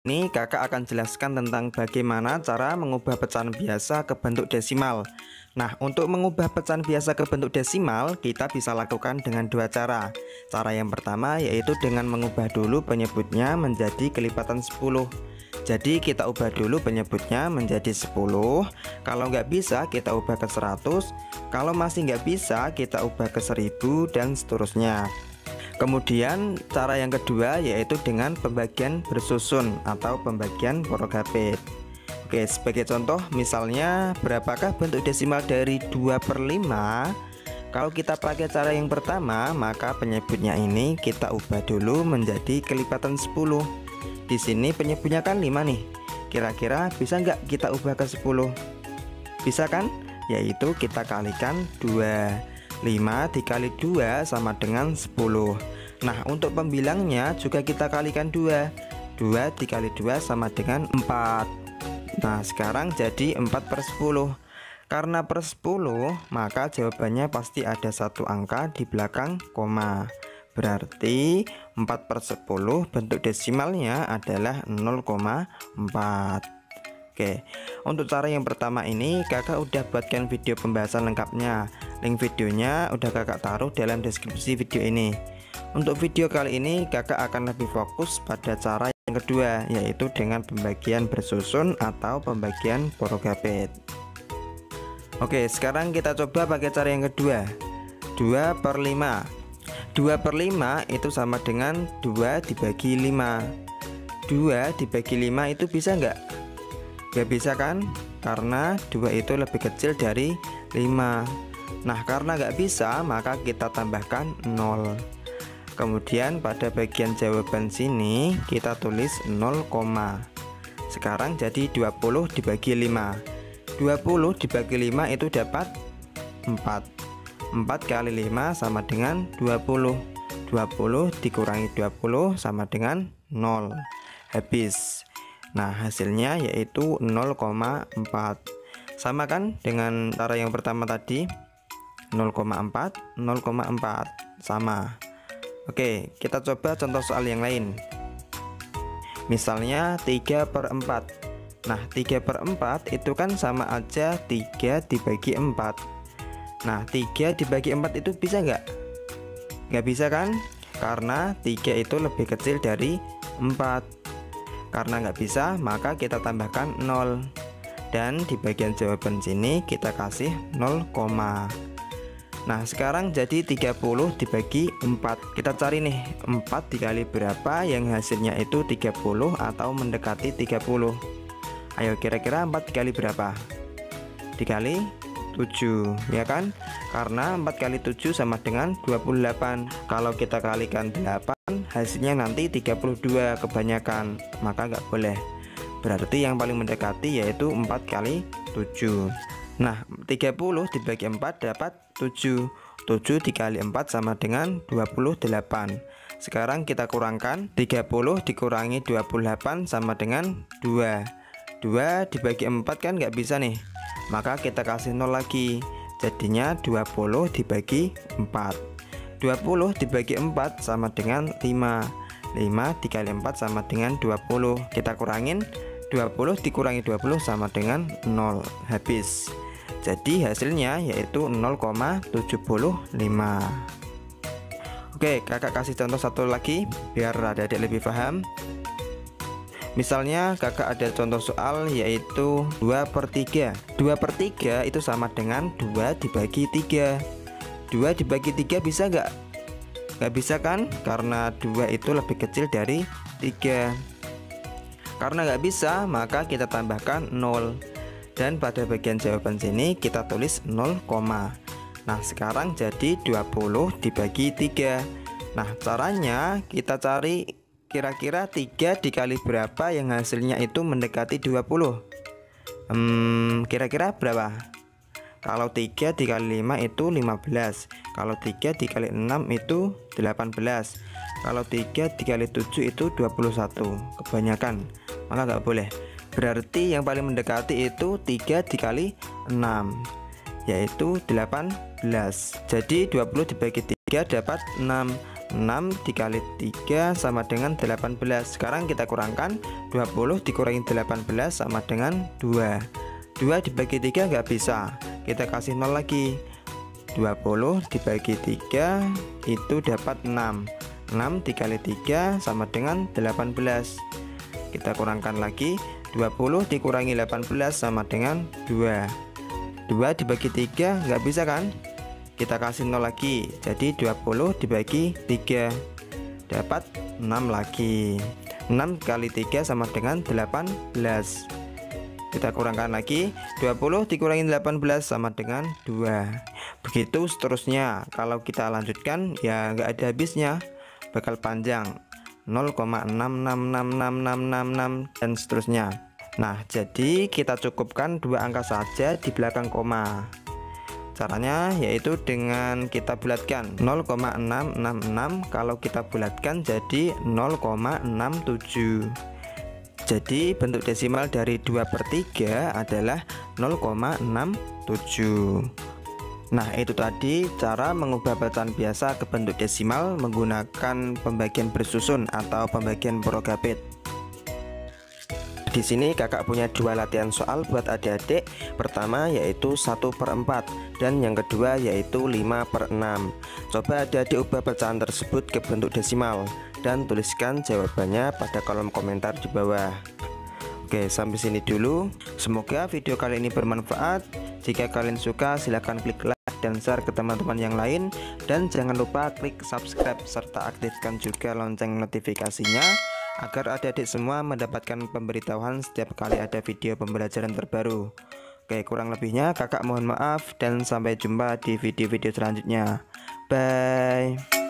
Ini kakak akan jelaskan tentang bagaimana cara mengubah pecahan biasa ke bentuk desimal. Nah, untuk mengubah pecahan biasa ke bentuk desimal, kita bisa lakukan dengan dua cara. Cara yang pertama yaitu dengan mengubah dulu penyebutnya menjadi kelipatan 10. Jadi kita ubah dulu penyebutnya menjadi 10. Kalau nggak bisa kita ubah ke 100. Kalau masih nggak bisa kita ubah ke 1000 dan seterusnya. Kemudian cara yang kedua yaitu dengan pembagian bersusun atau pembagian porogapit. Oke, sebagai contoh misalnya berapakah bentuk desimal dari 2/5? Kalau kita pakai cara yang pertama, maka penyebutnya ini kita ubah dulu menjadi kelipatan 10. Di sini penyebutnya kan 5 nih. Kira-kira bisa nggak kita ubah ke 10? Bisa kan? Yaitu kita kalikan 2. 5 dikali 2 sama dengan 10. Nah, untuk pembilangnya juga kita kalikan 2. 2 dikali 2 sama dengan 4. Nah, sekarang jadi 4/10. Karena per 10, maka jawabannya pasti ada satu angka di belakang koma. Berarti 4/10 bentuk desimalnya adalah 0,4. Oke, untuk cara yang pertama ini kakak udah buatkan video pembahasan lengkapnya. Link videonya udah kakak taruh dalam deskripsi video ini. Untuk video kali ini kakak akan lebih fokus pada cara yang kedua, yaitu dengan pembagian bersusun atau pembagian porogapit. Oke, sekarang kita coba pakai cara yang kedua. 2/5. 2/5 itu sama dengan 2 dibagi 5. 2 dibagi 5 itu bisa nggak? Gak bisa kan? Karena 2 itu lebih kecil dari 5. Nah, karena gak bisa, maka kita tambahkan 0. Kemudian pada bagian jawaban sini kita tulis 0, sekarang jadi 20 dibagi 5. 20 dibagi 5 itu dapat 4. 4 kali 5 sama dengan 20. 20 dikurangi 20 sama dengan 0. Habis. Nah, hasilnya yaitu 0,4. Sama kan dengan cara yang pertama tadi? 0,4, 0,4. Sama. Oke, kita coba contoh soal yang lain. Misalnya 3/4. Nah, 3/4 itu kan sama aja 3 dibagi 4. Nah, 3 dibagi 4 itu bisa nggak? Nggak bisa kan? Karena 3 itu lebih kecil dari 4. Karena nggak bisa, maka kita tambahkan 0. Dan di bagian jawaban sini kita kasih 0, nah, sekarang jadi 30 dibagi 4. Kita cari nih 4 dikali berapa yang hasilnya itu 30 atau mendekati 30. Ayo, kira-kira 4 dikali berapa? Dikali 7, ya kan? Karena 4 kali 7 sama dengan 28. Kalau kita kalikan 8, hasilnya nanti 32 kebanyakan, maka nggak boleh. Berarti yang paling mendekati yaitu 4 kali 7. Nah, 30 dibagi 4 dapat 7. 7 dikali 4 sama dengan 28. Sekarang kita kurangkan, 30 dikurangi 28 sama dengan 2. 2 dibagi 4 kan nggak bisa nih, maka kita kasih 0 lagi. Jadinya 20 dibagi 4. 20 dibagi 4 sama dengan 5. 5 dikali 4 sama dengan 20. Kita kurangin, 20 dikurangi 20 sama dengan 0. Habis. Jadi hasilnya yaitu 0,75. Oke, kakak kasih contoh satu lagi biar adik-adik lebih paham. Misalnya kakak ada contoh soal yaitu 2/3. 2/3 itu sama dengan 2 dibagi 3. 2 dibagi 3 bisa nggak? Nggak bisa kan? Karena 2 itu lebih kecil dari 3. Karena nggak bisa, maka kita tambahkan 0. Dan pada bagian jawaban sini kita tulis 0, nah, sekarang jadi 20 dibagi 3. Nah, caranya kita cari kira-kira 3 dikali berapa yang hasilnya itu mendekati 20. Kira-kira berapa? Kalau 3 dikali 5 itu 15. Kalau 3 dikali 6 itu 18. Kalau 3 dikali 7 itu 21. Kebanyakan, maka nggak boleh. Berarti yang paling mendekati itu 3 dikali 6, yaitu 18. Jadi 20 dibagi 3 dapat 6. 6 dikali 3 sama dengan 18. Sekarang kita kurangkan, 20 dikurangi 18 sama dengan 2. 2 dibagi 3 nggak bisa, kita kasih 0 lagi. 20 dibagi 3 itu dapat 6. 6 dikali 3 sama dengan 18. Kita kurangkan lagi, 20 dikurangi 18 sama dengan 2. 2 dibagi 3 nggak bisa kan? Kita kasih 0 lagi. Jadi 20 dibagi 3 dapat 6 lagi. 6 kali 3 sama dengan 18. Kita kurangkan lagi, 20 dikurangi 18 sama dengan 2. Begitu seterusnya. Kalau kita lanjutkan ya nggak ada habisnya, bakal panjang, 0,6666666 dan seterusnya. Nah, jadi kita cukupkan dua angka saja di belakang koma. Caranya yaitu dengan kita bulatkan 0,666, kalau kita bulatkan jadi 0,67. Jadi bentuk desimal dari 2/3 adalah 0,67. Nah, itu tadi cara mengubah pecahan biasa ke bentuk desimal menggunakan pembagian bersusun atau pembagian Prokabit. Di sini kakak punya dua latihan soal buat adik-adik. Pertama yaitu 1/4 dan yang kedua yaitu 5/6. Coba adik-adik ubah pecahan tersebut ke bentuk desimal dan tuliskan jawabannya pada kolom komentar di bawah. Oke, sampai sini dulu. Semoga video kali ini bermanfaat. Jika kalian suka silahkan klik like dan share ke teman-teman yang lain, dan jangan lupa klik subscribe serta aktifkan juga lonceng notifikasinya agar adik-adik semua mendapatkan pemberitahuan setiap kali ada video pembelajaran terbaru. Oke, kurang lebihnya kakak mohon maaf dan sampai jumpa di video-video selanjutnya. Bye.